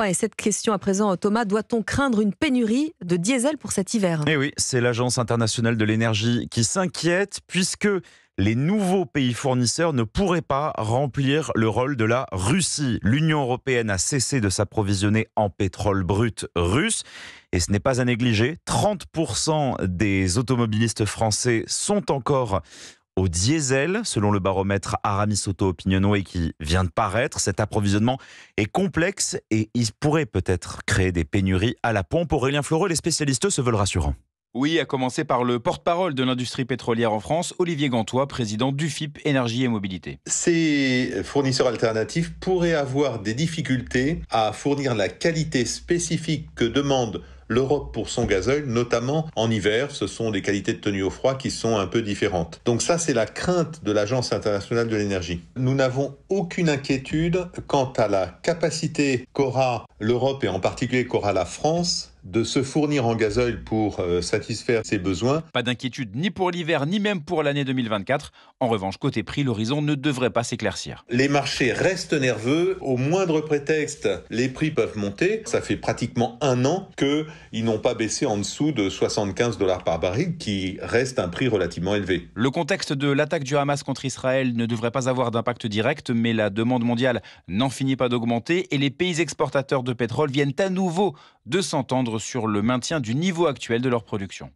Et cette question à présent, Thomas, doit-on craindre une pénurie de diesel pour cet hiver? Eh oui, c'est l'Agence internationale de l'énergie qui s'inquiète puisque les nouveaux pays fournisseurs ne pourraient pas remplir le rôle de la Russie. L'Union européenne a cessé de s'approvisionner en pétrole brut russe. Et ce n'est pas à négliger, 30% des automobilistes français sont encore au diesel, selon le baromètre Aramis Auto Opinionway qui vient de paraître. Cet approvisionnement est complexe et il pourrait peut-être créer des pénuries à la pompe. Aurélien Fleureau, les spécialistes se veulent rassurants. Oui, à commencer par le porte-parole de l'industrie pétrolière en France, Olivier Gantois, président d'UFIP Énergie et Mobilité. Ces fournisseurs alternatifs pourraient avoir des difficultés à fournir la qualité spécifique que demande l'Europe pour son gasoil, notamment en hiver. Ce sont des qualités de tenue au froid qui sont un peu différentes. Donc ça, c'est la crainte de l'Agence internationale de l'énergie. Nous n'avons aucune inquiétude quant à la capacité qu'aura l'Europe et en particulier qu'aura la France de se fournir en gasoil pour satisfaire ses besoins. Pas d'inquiétude ni pour l'hiver, ni même pour l'année 2024. En revanche, côté prix, l'horizon ne devrait pas s'éclaircir. Les marchés restent nerveux. Au moindre prétexte, les prix peuvent monter. Ça fait pratiquement un an qu'ils n'ont pas baissé en dessous de 75 $ par baril, qui reste un prix relativement élevé. Le contexte de l'attaque du Hamas contre Israël ne devrait pas avoir d'impact direct, mais la demande mondiale n'en finit pas d'augmenter et les pays exportateurs de pétrole viennent à nouveau de s'entendre sur le maintien du niveau actuel de leur production.